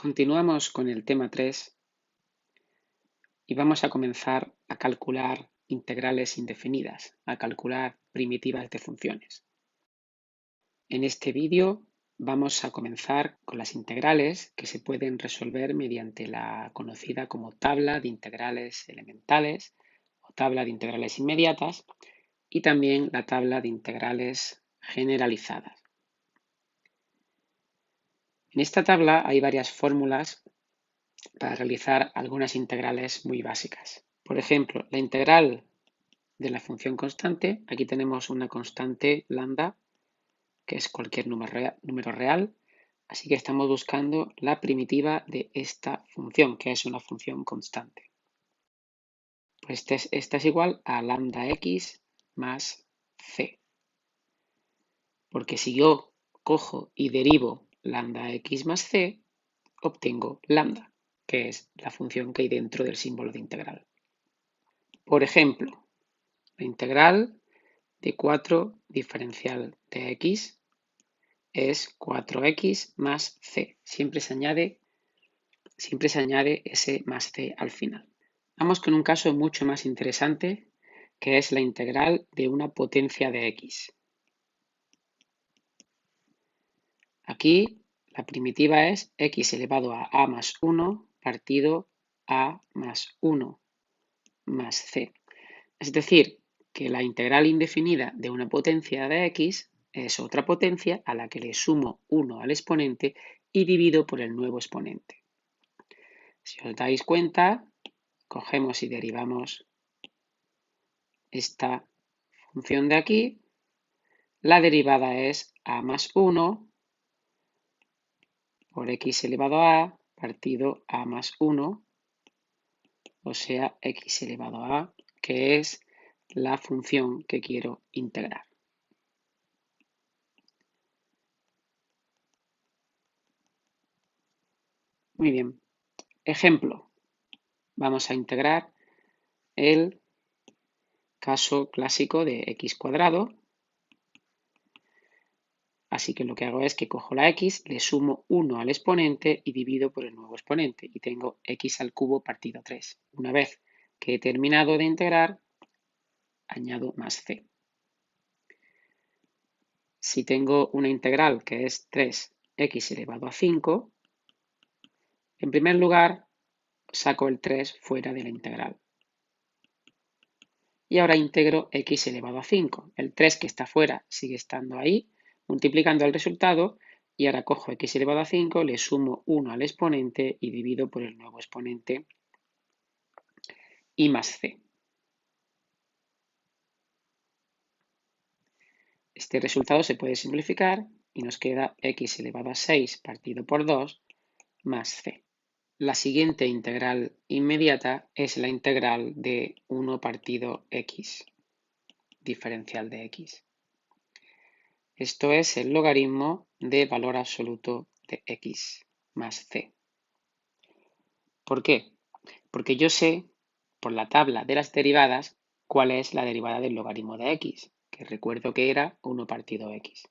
Continuamos con el tema 3 y vamos a comenzar a calcular integrales indefinidas, a calcular primitivas de funciones. En este vídeo vamos a comenzar con las integrales que se pueden resolver mediante la conocida como tabla de integrales elementales o tabla de integrales inmediatas y también la tabla de integrales generalizadas. En esta tabla hay varias fórmulas para realizar algunas integrales muy básicas. Por ejemplo, la integral de la función constante, aquí tenemos una constante lambda, que es cualquier número real, así que estamos buscando la primitiva de esta función, que es una función constante. Pues esta es igual a lambda x más c, porque si yo cojo y derivo lambda x más c, obtengo lambda, que es la función que hay dentro del símbolo de integral. Por ejemplo, la integral de 4 diferencial de x es 4x más c. Siempre se añade ese más c al final. Vamos con un caso mucho más interesante, que es la integral de una potencia de x. Aquí la primitiva es x elevado a más 1 partido a más 1 más c. Es decir, que la integral indefinida de una potencia de x es otra potencia a la que le sumo 1 al exponente y divido por el nuevo exponente. Si os dais cuenta, cogemos y derivamos esta función de aquí. La derivada es a más 1 por x elevado a partido a más 1, o sea, x elevado a, que es la función que quiero integrar. Muy bien. Ejemplo. Vamos a integrar el caso clásico de x cuadrado. Así que lo que hago es que cojo la x, le sumo 1 al exponente y divido por el nuevo exponente. Y tengo x al cubo partido 3. Una vez que he terminado de integrar, añado más c. Si tengo una integral que es 3x elevado a 5, en primer lugar saco el 3 fuera de la integral. Y ahora integro x elevado a 5. El 3 que está fuera sigue estando ahí, multiplicando el resultado, y ahora cojo x elevado a 5, le sumo 1 al exponente y divido por el nuevo exponente y más c. Este resultado se puede simplificar y nos queda x elevado a 6 partido por 2 más c. La siguiente integral inmediata es la integral de 1 partido x, diferencial de x. Esto es el logaritmo de valor absoluto de x más c. ¿Por qué? Porque yo sé, por la tabla de las derivadas, cuál es la derivada del logaritmo de x, que recuerdo que era 1 partido x.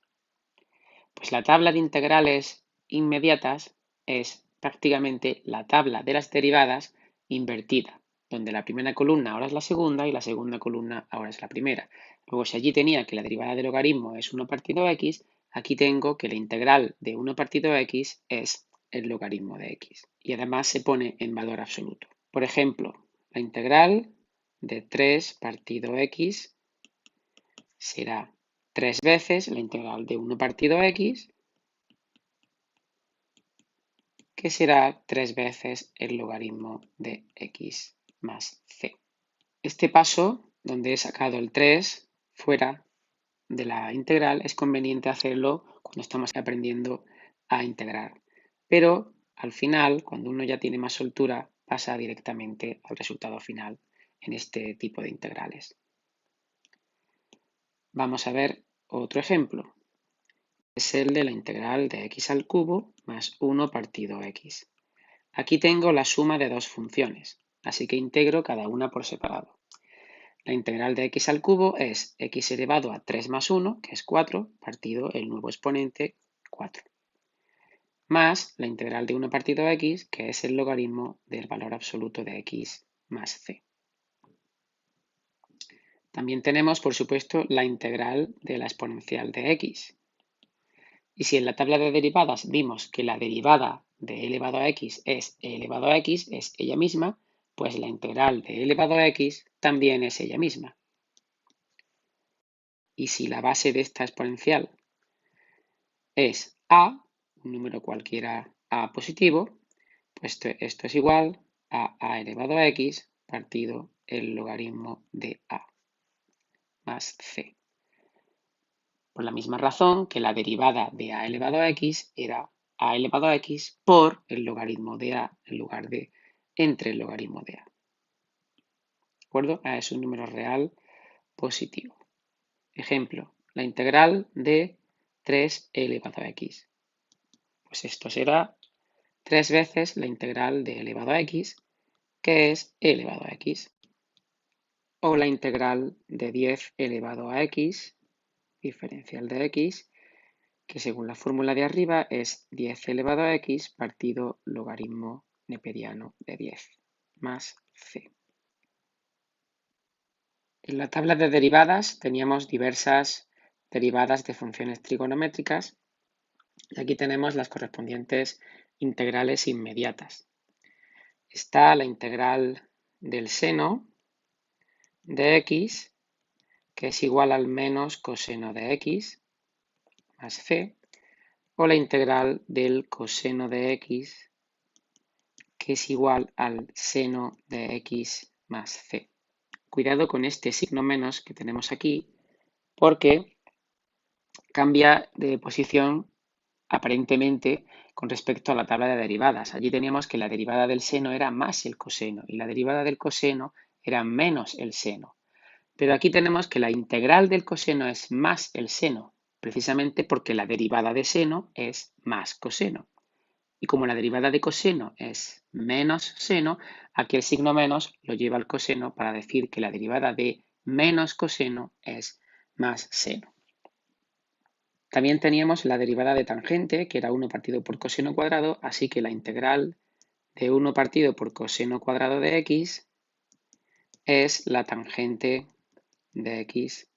Pues la tabla de integrales inmediatas es prácticamente la tabla de las derivadas invertida, donde la primera columna ahora es la segunda y la segunda columna ahora es la primera. Luego, si allí tenía que la derivada del logaritmo es 1 partido x, aquí tengo que la integral de 1 partido x es el logaritmo de x. Y además se pone en valor absoluto. Por ejemplo, la integral de 3 partido x será 3 veces la integral de 1 partido x, que será 3 veces el logaritmo de x más c. Este paso, donde he sacado el 3 fuera de la integral, es conveniente hacerlo cuando estamos aprendiendo a integrar. Pero al final, cuando uno ya tiene más soltura, pasa directamente al resultado final en este tipo de integrales. Vamos a ver otro ejemplo. Es el de la integral de x al cubo más 1 partido x. Aquí tengo la suma de dos funciones, así que integro cada una por separado. La integral de x al cubo es x elevado a 3 más 1, que es 4, partido el nuevo exponente 4. más la integral de 1 partido x, que es el logaritmo del valor absoluto de x más c. También tenemos, por supuesto, la integral de la exponencial de x. Y si en la tabla de derivadas vimos que la derivada de e elevado a x es e elevado a x, es ella misma, pues la integral de e elevado a x también es ella misma. Y si la base de esta exponencial es a, un número cualquiera a positivo, pues esto es igual a elevado a x partido el logaritmo de a más c. Por la misma razón que la derivada de a elevado a x era a elevado a x por el logaritmo de a en lugar de entre el logaritmo de a. ¿De acuerdo? A es un número real positivo. Ejemplo, la integral de 3 elevado a x. Pues esto será 3 veces la integral de elevado a x, que es e elevado a x. O la integral de 10 elevado a x, diferencial de x, que según la fórmula de arriba es 10 elevado a x partido logaritmo neperiano de 10 más c. En la tabla de derivadas teníamos diversas derivadas de funciones trigonométricas y aquí tenemos las correspondientes integrales inmediatas. Está la integral del seno de x, que es igual al menos coseno de x más c, o la integral del coseno de x, que es igual al seno de x más c. Cuidado con este signo menos que tenemos aquí, porque cambia de posición aparentemente con respecto a la tabla de derivadas. Allí teníamos que la derivada del seno era más el coseno y la derivada del coseno era menos el seno. Pero aquí tenemos que la integral del coseno es más el seno, precisamente porque la derivada de seno es más coseno. Y como la derivada de coseno es menos seno, aquí el signo menos lo lleva al coseno para decir que la derivada de menos coseno es más seno. También teníamos la derivada de tangente, que era 1 partido por coseno cuadrado, así que la integral de 1 partido por coseno cuadrado de x es la tangente de x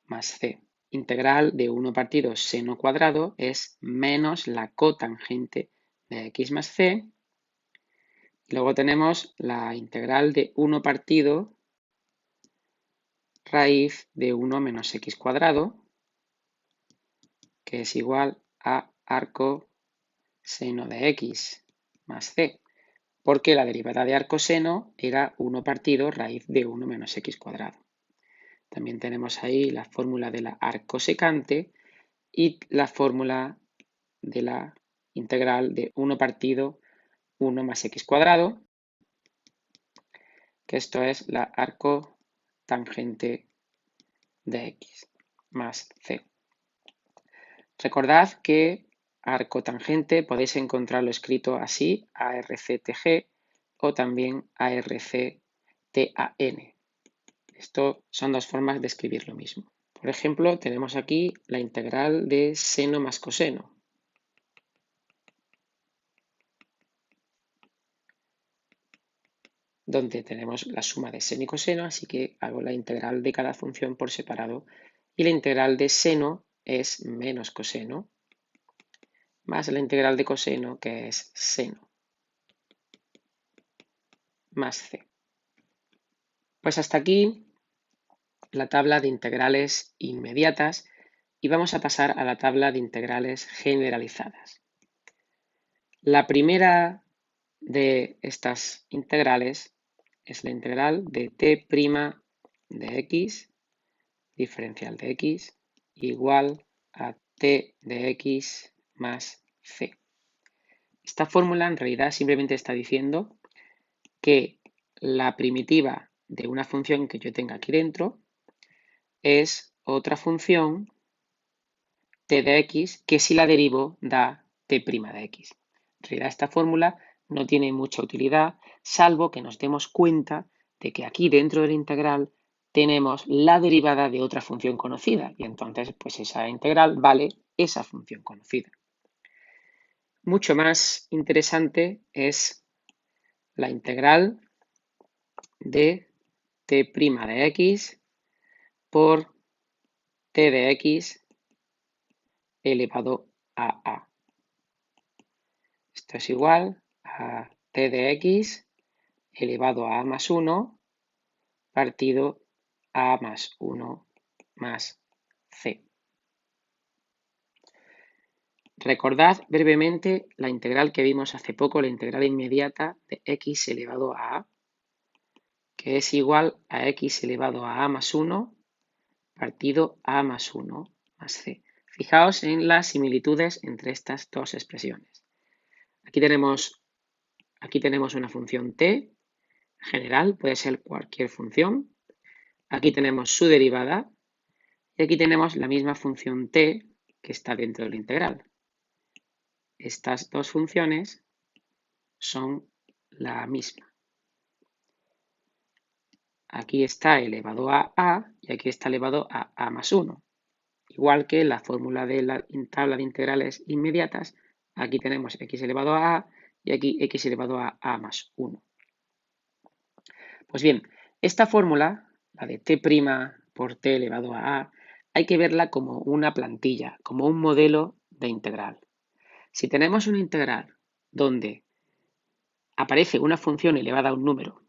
más c. Integral de 1 partido seno cuadrado es menos la cotangente de x más c. Luego tenemos la integral de 1 partido raíz de 1 menos x cuadrado, que es igual a arco seno de x más c, porque la derivada de arcoseno era 1 partido raíz de 1 menos x cuadrado. También tenemos ahí la fórmula de la arcosecante y la fórmula de la integral de 1 partido 1 más x cuadrado, que esto es la arcotangente de x más c. Recordad que arcotangente podéis encontrarlo escrito así, ARCTG, o también ARCTAN. Esto son dos formas de escribir lo mismo. Por ejemplo, tenemos aquí la integral de seno más coseno. Donde tenemos la suma de seno y coseno, así que hago la integral de cada función por separado. Y la integral de seno es menos coseno, más la integral de coseno, que es seno, más c. Pues hasta aquí la tabla de integrales inmediatas y vamos a pasar a la tabla de integrales generalizadas. La primera de estas integrales es la integral de t' de x, diferencial de x, igual a t de x más c. Esta fórmula en realidad simplemente está diciendo que la primitiva de una función que yo tenga aquí dentro es otra función t de x que si la derivo da t' de x. En realidad esta fórmula no tiene mucha utilidad, salvo que nos demos cuenta de que aquí dentro de la integral tenemos la derivada de otra función conocida y entonces pues esa integral vale esa función conocida. Mucho más interesante es la integral de t' de x por t de x elevado a a. Esto es igual a t de x elevado a más 1 partido a más 1 más c. Recordad brevemente la integral que vimos hace poco, la integral inmediata de x elevado a a, que es igual a x elevado a más 1 partido a más 1 más c. Fijaos en las similitudes entre estas dos expresiones. Aquí tenemos una función t general, puede ser cualquier función. Aquí tenemos su derivada y aquí tenemos la misma función t que está dentro de la integral. Estas dos funciones son la misma. Aquí está elevado a a y aquí está elevado a a más 1. Igual que la fórmula de la tabla de integrales inmediatas, aquí tenemos x elevado a a y aquí x elevado a a más 1. Pues bien, esta fórmula, la de t' por t elevado a a, hay que verla como una plantilla, como un modelo de integral. Si tenemos una integral donde aparece una función elevada a un número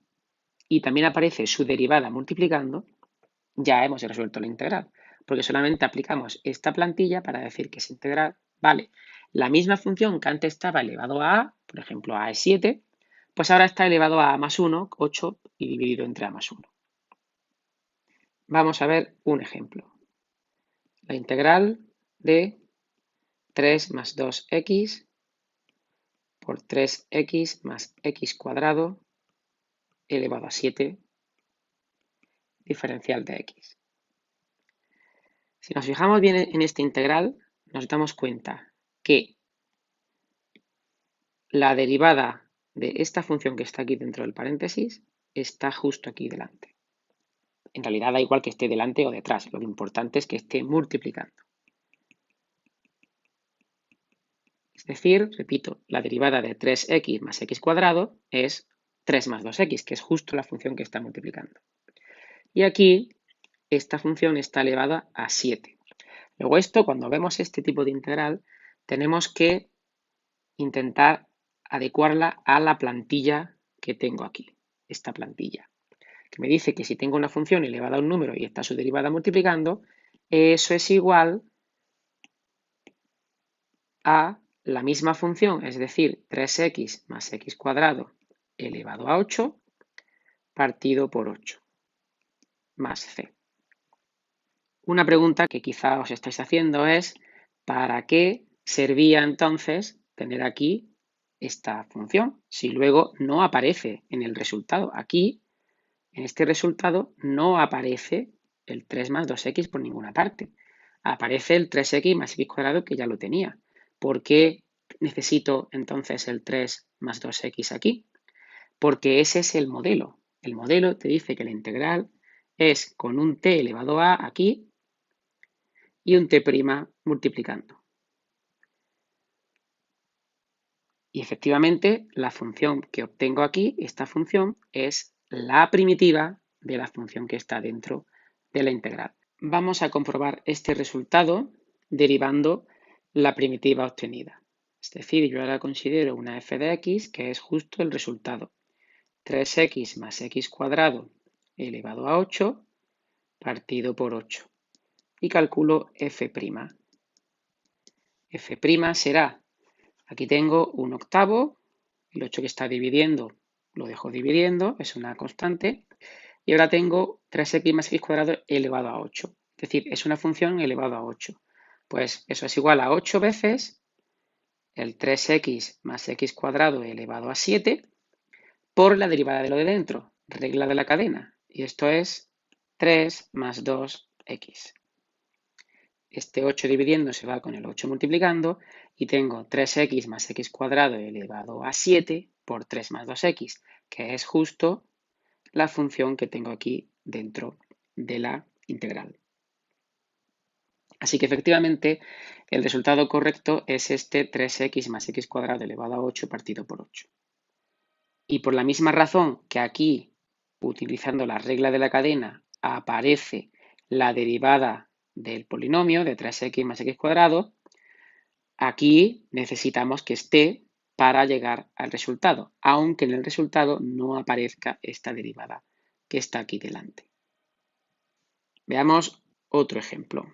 y también aparece su derivada multiplicando, ya hemos resuelto la integral, porque solamente aplicamos esta plantilla para decir que esa integral vale la misma función que antes estaba elevado a, por ejemplo, a es 7, pues ahora está elevado a más 1, 8 y dividido entre a más 1. Vamos a ver un ejemplo. La integral de 3 más 2x por 3x más x cuadrado elevado a 7 diferencial de x. Si nos fijamos bien en esta integral, nos damos cuenta que la derivada de esta función que está aquí dentro del paréntesis está justo aquí delante. En realidad da igual que esté delante o detrás, lo importante es que esté multiplicando. Es decir, repito, la derivada de 3x más x cuadrado es 3 más 2x, que es justo la función que está multiplicando. Y aquí esta función está elevada a 7. Luego esto, cuando vemos este tipo de integral, tenemos que intentar adecuarla a la plantilla que tengo aquí, esta plantilla, que me dice que si tengo una función elevada a un número y está su derivada multiplicando, eso es igual a la misma función, es decir, 3x más x cuadrado elevado a 8 partido por 8 más c. Una pregunta que quizá os estáis haciendo es, ¿para qué servía entonces tener aquí esta función si luego no aparece en el resultado? Aquí, en este resultado, no aparece el 3 más 2x por ninguna parte. Aparece el 3x más x cuadrado que ya lo tenía. ¿Por qué necesito entonces el 3 más 2x aquí? Porque ese es el modelo. El modelo te dice que la integral es con un t elevado a aquí y un t' multiplicando. Y efectivamente, la función que obtengo aquí, esta función, es la primitiva de la función que está dentro de la integral. Vamos a comprobar este resultado derivando la primitiva obtenida. Es decir, yo ahora considero una f de x que es justo el resultado. 3x más x cuadrado elevado a 8 partido por 8. Y calculo f'. F' será, aquí tengo un octavo, el 8 que está dividiendo lo dejo dividiendo, es una constante, y ahora tengo 3x más x cuadrado elevado a 8, es decir, es una función elevado a 8. Pues eso es igual a 8 veces el 3x más x cuadrado elevado a 7 por la derivada de lo de dentro, regla de la cadena, y esto es 3 más 2x. Este 8 dividiendo se va con el 8 multiplicando y tengo 3x más x cuadrado elevado a 7 por 3 más 2x, que es justo la función que tengo aquí dentro de la integral. Así que efectivamente el resultado correcto es este 3x más x cuadrado elevado a 8 partido por 8. Y por la misma razón que aquí, utilizando la regla de la cadena, aparece la derivada del polinomio de 3x más x cuadrado, aquí necesitamos que esté para llegar al resultado, aunque en el resultado no aparezca esta derivada que está aquí delante. Veamos otro ejemplo.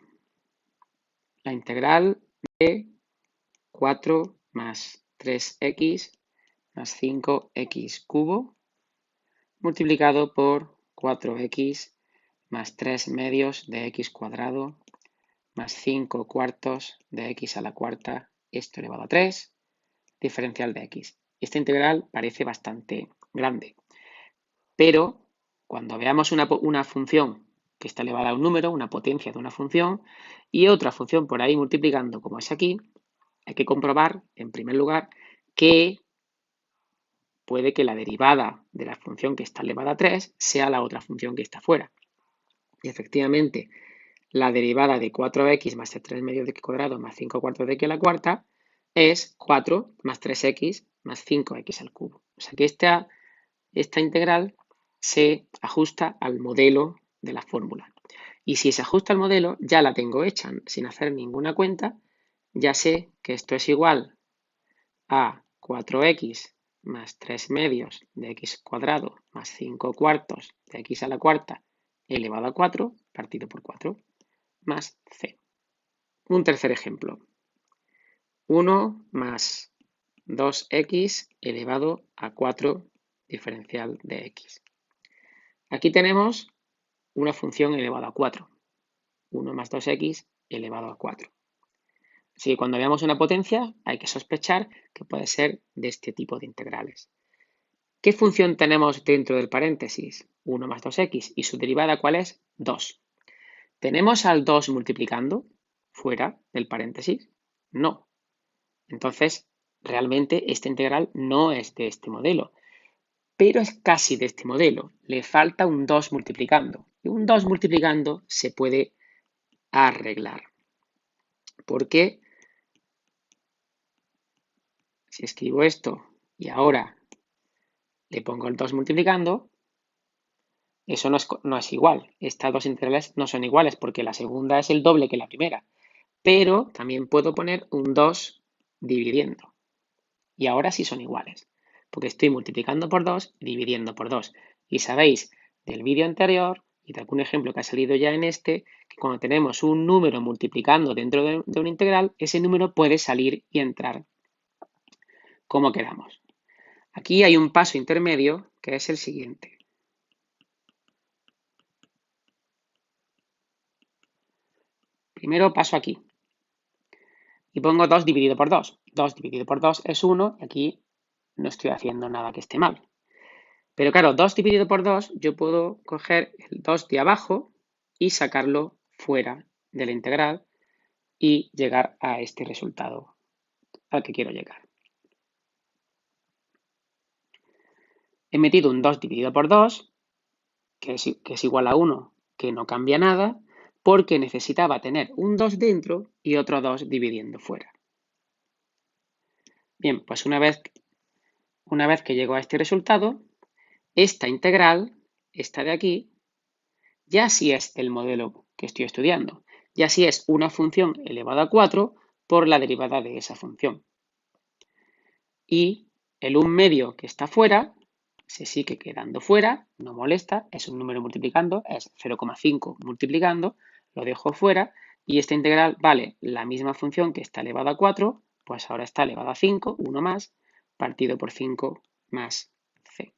La integral de 4 más 3x más 5x cubo multiplicado por 4x más 3 medios de x cuadrado más 5 cuartos de x a la cuarta, esto elevado a 3, diferencial de x. Esta integral parece bastante grande, pero cuando veamos una función que está elevada a un número, una potencia de una función, y otra función por ahí multiplicando como es aquí, hay que comprobar, en primer lugar, que puede que la derivada de la función que está elevada a 3 sea la otra función que está fuera. Y efectivamente, la derivada de 4x más 3 medios de x cuadrado más 5 cuartos de x a la cuarta es 4 más 3x más 5x al cubo. O sea que esta integral se ajusta al modelo de la fórmula. Y si se ajusta al modelo, ya la tengo hecha sin hacer ninguna cuenta. Ya sé que esto es igual a 4x más 3 medios de x cuadrado más 5 cuartos de x a la cuarta elevado a 4 partido por 4 más c. Un tercer ejemplo. 1 más 2x elevado a 4 diferencial de x. Aquí tenemos una función elevada a 4. 1 más 2x elevado a 4. Así que cuando veamos una potencia hay que sospechar que puede ser de este tipo de integrales. ¿Qué función tenemos dentro del paréntesis? 1 más 2x. ¿Y su derivada cuál es? 2. ¿Tenemos al 2 multiplicando fuera del paréntesis? No. Entonces, realmente esta integral no es de este modelo, pero es casi de este modelo. Le falta un 2 multiplicando. Y un 2 multiplicando se puede arreglar. Porque si escribo esto y ahora le pongo el 2 multiplicando, eso no es igual. Estas dos integrales no son iguales porque la segunda es el doble que la primera. Pero también puedo poner un 2 dividiendo. Y ahora sí son iguales, porque estoy multiplicando por 2 y dividiendo por 2. Y sabéis del vídeo anterior y de algún ejemplo que ha salido ya en este, que cuando tenemos un número multiplicando dentro de una integral, ese número puede salir y entrar como queramos. Aquí hay un paso intermedio que es el siguiente. Primero paso aquí y pongo 2 dividido por 2. 2 dividido por 2 es 1 y aquí no estoy haciendo nada que esté mal. Pero claro, 2 dividido por 2, yo puedo coger el 2 de abajo y sacarlo fuera de la integral y llegar a este resultado al que quiero llegar. He metido un 2 dividido por 2, que es igual a 1, que no cambia nada, porque necesitaba tener un 2 dentro y otro 2 dividiendo fuera. Bien, pues una vez que llego a este resultado, esta integral, esta de aquí, ya sí es el modelo que estoy estudiando. Ya sí es una función elevada a 4 por la derivada de esa función. Y el 1 medio que está fuera se sigue quedando fuera, no molesta, es un número multiplicando, es 0,5 multiplicando, lo dejo fuera y esta integral vale la misma función que está elevada a 4, pues ahora está elevada a 5, 1 más, partido por 5 más c.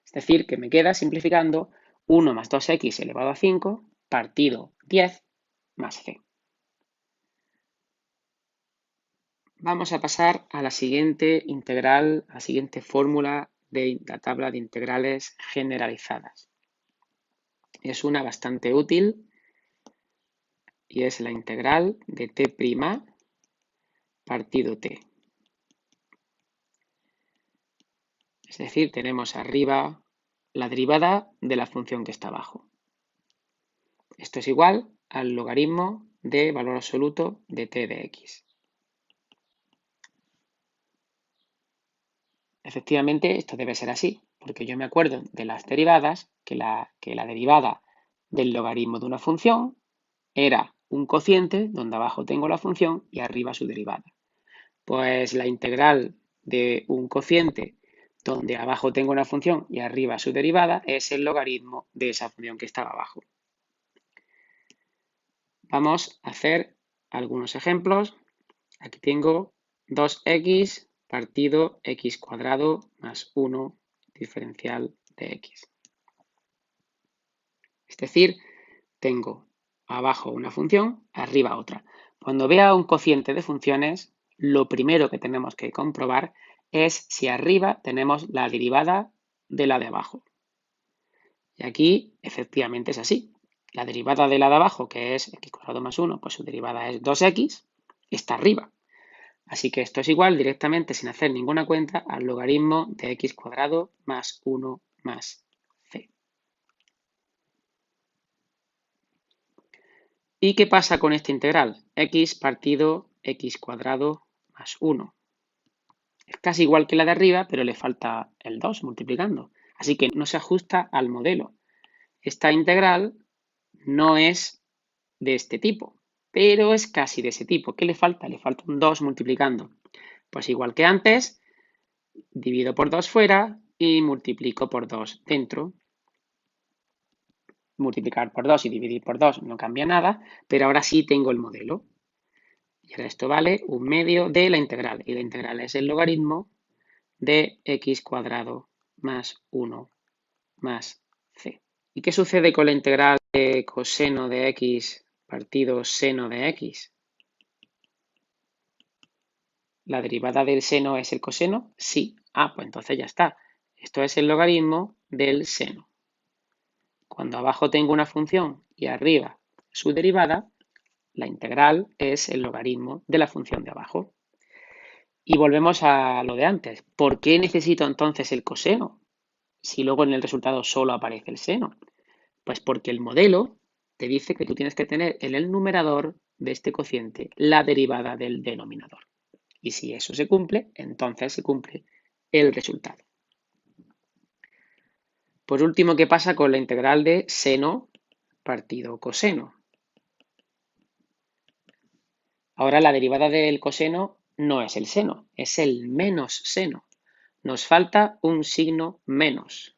Es decir, que me queda simplificando 1 más 2x elevado a 5 partido 10 más c. Vamos a pasar a la siguiente integral, a la siguiente fórmula de la tabla de integrales generalizadas. Es una bastante útil y es la integral de t' partido t. Es decir, tenemos arriba la derivada de la función que está abajo. Esto es igual al logaritmo de valor absoluto de t de x. Efectivamente, esto debe ser así, porque yo me acuerdo de las derivadas, que la derivada del logaritmo de una función era un cociente donde abajo tengo la función y arriba su derivada. Pues la integral de un cociente donde abajo tengo una función y arriba su derivada es el logaritmo de esa función que estaba abajo. Vamos a hacer algunos ejemplos. Aquí tengo 2x partido x cuadrado más 1 diferencial de x. Es decir, tengo abajo una función, arriba otra. Cuando vea un cociente de funciones, lo primero que tenemos que comprobar es si arriba tenemos la derivada de la de abajo. Y aquí efectivamente es así. La derivada de la de abajo, que es x cuadrado más 1, pues su derivada es 2x, está arriba. Así que esto es igual directamente, sin hacer ninguna cuenta, al logaritmo de x cuadrado más 1 más c. ¿Y qué pasa con esta integral? X partido x cuadrado más 1. Es casi igual que la de arriba, pero le falta el 2 multiplicando. Así que no se ajusta al modelo. Esta integral no es de este tipo, pero es casi de ese tipo. ¿Qué le falta? Le falta un 2 multiplicando. Pues igual que antes, divido por 2 fuera y multiplico por 2 dentro. Multiplicar por 2 y dividir por 2 no cambia nada, pero ahora sí tengo el modelo. Y ahora esto vale 1/2 de la integral. Y la integral es el logaritmo de x cuadrado más 1 más c. ¿Y qué sucede con la integral de coseno de x partido seno de x? ¿La derivada del seno es el coseno? Sí. Ah, pues entonces ya está. Esto es el logaritmo del seno. Cuando abajo tengo una función y arriba su derivada, la integral es el logaritmo de la función de abajo. Y volvemos a lo de antes. ¿Por qué necesito entonces el coseno si luego en el resultado solo aparece el seno? Pues porque el modelo te dice que tú tienes que tener en el numerador de este cociente la derivada del denominador. Y si eso se cumple, entonces se cumple el resultado. Por último, ¿qué pasa con la integral de seno partido coseno? Ahora la derivada del coseno no es el seno, es el menos seno. Nos falta un signo menos.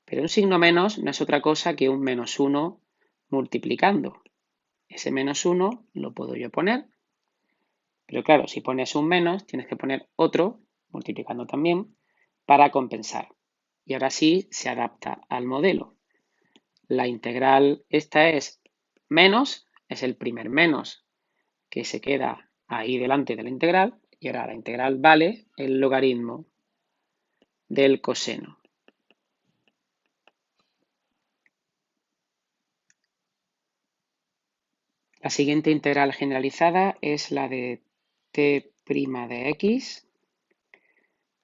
Pero un signo menos no es otra cosa que un menos 1 multiplicando. Ese menos 1 lo puedo yo poner, pero claro, si pones un menos, tienes que poner otro, multiplicando también, para compensar. Y ahora sí se adapta al modelo. La integral esta es menos, es el primer menos que se queda ahí delante de la integral, y ahora la integral vale el logaritmo del coseno. La siguiente integral generalizada es la de t' de x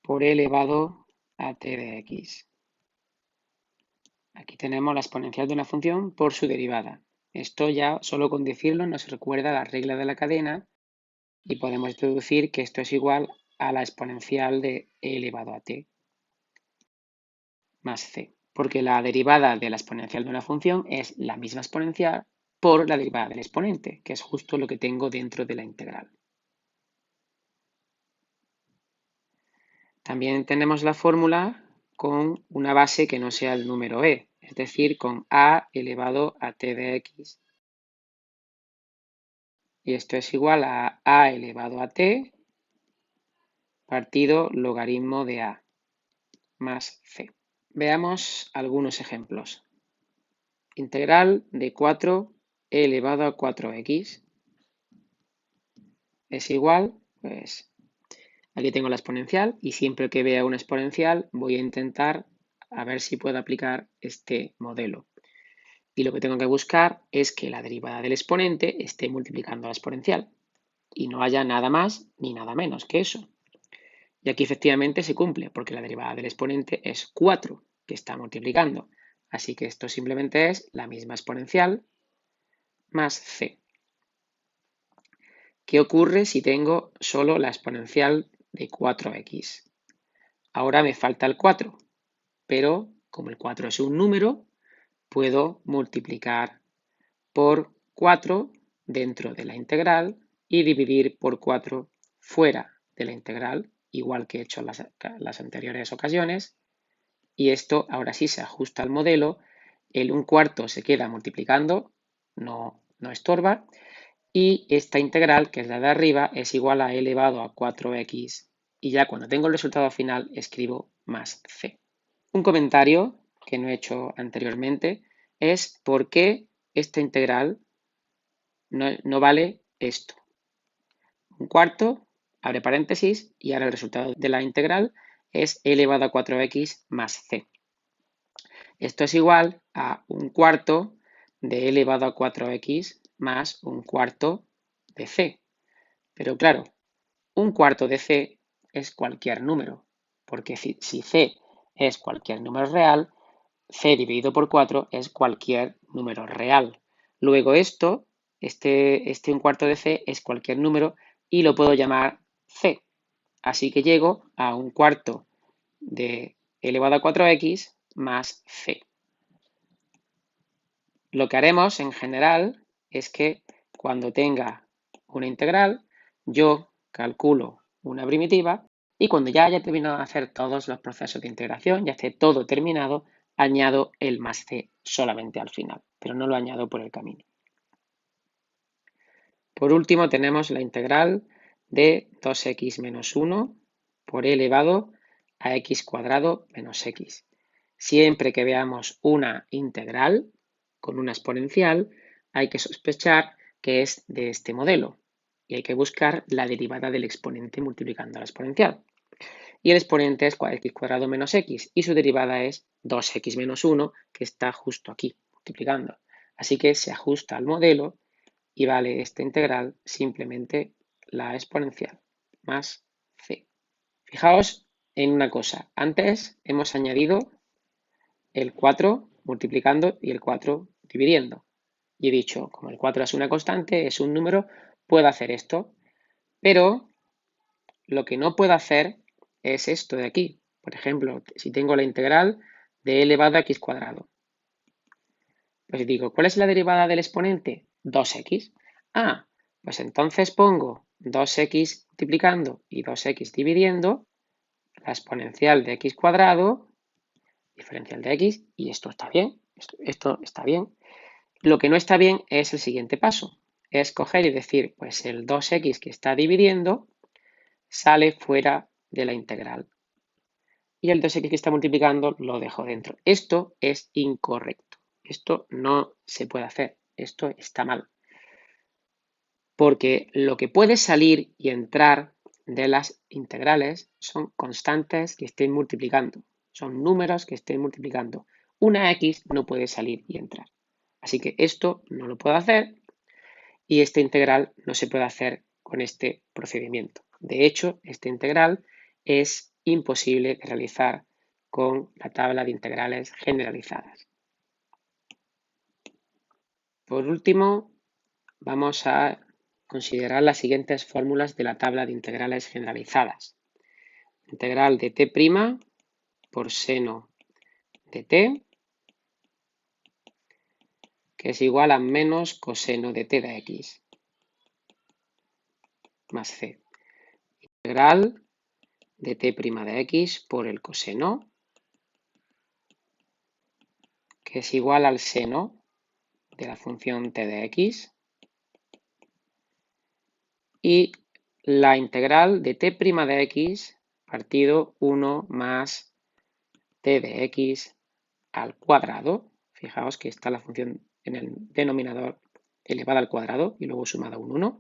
por e elevado a t de x. Aquí tenemos la exponencial de una función por su derivada. Esto ya solo con decirlo nos recuerda la regla de la cadena y podemos deducir que esto es igual a la exponencial de e elevado a t más c, porque la derivada de la exponencial de una función es la misma exponencial por la derivada del exponente, que es justo lo que tengo dentro de la integral. También tenemos la fórmula con una base que no sea el número e, es decir, con a elevado a t de x. Y esto es igual a elevado a t partido logaritmo de a más c. Veamos algunos ejemplos. Integral de 4 elevado a 4x es igual, pues aquí tengo la exponencial y siempre que vea una exponencial voy a intentar a ver si puedo aplicar este modelo. Y lo que tengo que buscar es que la derivada del exponente esté multiplicando la exponencial y no haya nada más ni nada menos que eso. Y aquí efectivamente se cumple porque la derivada del exponente es 4 que está multiplicando. Así que esto simplemente es la misma exponencial más c. ¿Qué ocurre si tengo solo la exponencial de 4x? Ahora me falta el 4, pero como el 4 es un número, puedo multiplicar por 4 dentro de la integral y dividir por 4 fuera de la integral, igual que he hecho en las anteriores ocasiones. Y esto ahora sí se ajusta al modelo. El 1/4 se queda multiplicando, no estorba. Y esta integral, que es la de arriba, es igual a e elevado a 4x. Y ya cuando tengo el resultado final, escribo más c. Un comentario que no he hecho anteriormente es por qué esta integral no vale esto. 1/4, abre paréntesis, y ahora el resultado de la integral es e elevado a 4x más c. Esto es igual a 1/4 de e elevado a 4x más 1/4 de c. Pero claro, 1/4 de c es cualquier número, porque si c es cualquier número real, c dividido por 4 es cualquier número real. Luego este 1/4 de c es cualquier número y lo puedo llamar c. Así que llego a 1/4 de e elevado a 4x más c. Lo que haremos en general es que cuando tenga una integral, yo calculo una primitiva y cuando ya haya terminado de hacer todos los procesos de integración, ya esté todo terminado, añado el más c solamente al final, pero no lo añado por el camino. Por último tenemos la integral de 2x menos 1 por e elevado a x cuadrado menos x. Siempre que veamos una integral con una exponencial, hay que sospechar que es de este modelo y hay que buscar la derivada del exponente multiplicando la exponencial. Y el exponente es x cuadrado menos x y su derivada es 2x menos 1, que está justo aquí, multiplicando. Así que se ajusta al modelo y vale esta integral simplemente la exponencial más c. Fijaos en una cosa, antes hemos añadido el 4 multiplicando y el 4 dividiendo. Y he dicho, como el 4 es una constante, es un número, puedo hacer esto. Pero lo que no puedo hacer es esto de aquí. Por ejemplo, si tengo la integral de e elevado a x cuadrado. Pues digo, ¿cuál es la derivada del exponente? 2x. Ah, pues entonces pongo 2x multiplicando y 2x dividiendo, la exponencial de x cuadrado, diferencial de x, y esto está bien, esto está bien. Lo que no está bien es el siguiente paso, es coger y decir, pues el 2x que está dividiendo sale fuera de la integral. Y el 2x que está multiplicando lo dejo dentro. Esto es incorrecto. Esto no se puede hacer. Esto está mal. Porque lo que puede salir y entrar de las integrales son constantes que estén multiplicando. Son números que estén multiplicando. Una x no puede salir y entrar. Así que esto no lo puedo hacer y esta integral no se puede hacer con este procedimiento. De hecho, esta integral es imposible de realizar con la tabla de integrales generalizadas. Por último, vamos a considerar las siguientes fórmulas de la tabla de integrales generalizadas. Integral de t' por seno de t, que es igual a menos coseno de t de x, más c. Integral de t' de x por el coseno, que es igual al seno de la función t de x, y la integral de t' de x partido 1 más t de x al cuadrado. Fijaos que está la función en el denominador elevada al cuadrado y luego sumada a un 1.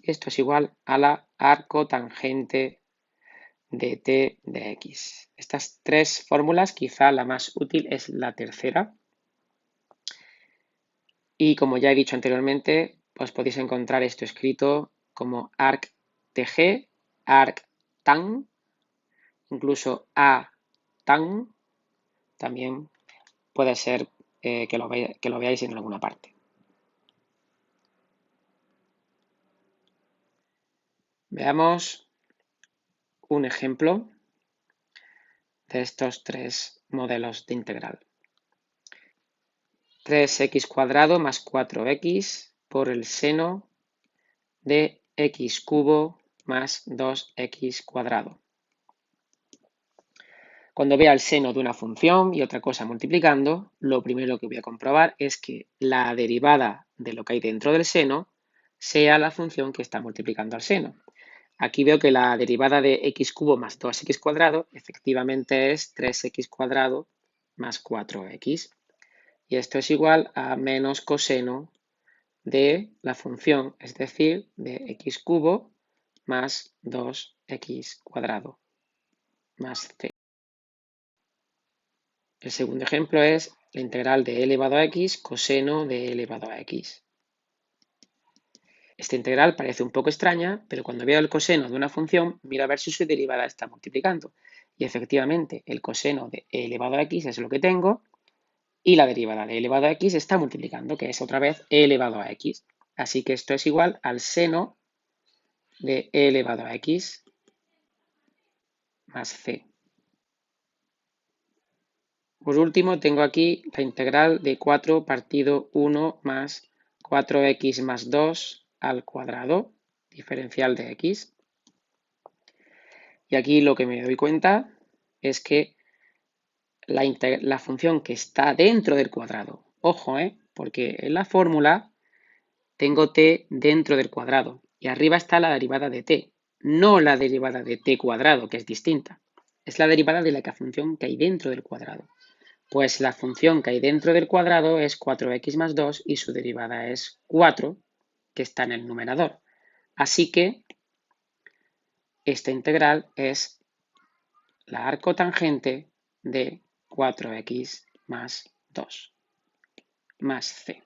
Esto es igual a la arcotangente de t de x. Estas tres fórmulas, quizá la más útil es la tercera. Y como ya he dicho anteriormente, pues podéis encontrar esto escrito como arctg, arctan, incluso a-tan, también puede ser que lo veáis en alguna parte. Veamos un ejemplo de estos tres modelos de integral. 3x² más 4x por el seno de x³ más 2x². Cuando vea el seno de una función y otra cosa multiplicando, lo primero que voy a comprobar es que la derivada de lo que hay dentro del seno sea la función que está multiplicando al seno. Aquí veo que la derivada de x³ más 2x² efectivamente es 3x² más 4x. Y esto es igual a menos coseno de la función, es decir, de x³ más 2x² más c. El segundo ejemplo es la integral de e elevado a x coseno de e elevado a x. Esta integral parece un poco extraña, pero cuando veo el coseno de una función, miro a ver si su derivada está multiplicando. Y efectivamente, el coseno de e elevado a x es lo que tengo, y la derivada de e elevado a x está multiplicando, que es otra vez e elevado a x. Así que esto es igual al seno de e elevado a x más c. Por último, tengo aquí la integral de 4 partido 1 más 4x más 2 al cuadrado, diferencial de x. Y aquí lo que me doy cuenta es que la función que está dentro del cuadrado, ojo, porque en la fórmula tengo t dentro del cuadrado y arriba está la derivada de t, no la derivada de t cuadrado, que es distinta. Es la derivada de la función que hay dentro del cuadrado. Pues la función que hay dentro del cuadrado es 4x más 2 y su derivada es 4, que está en el numerador. Así que esta integral es la arcotangente de 4x más 2 más c.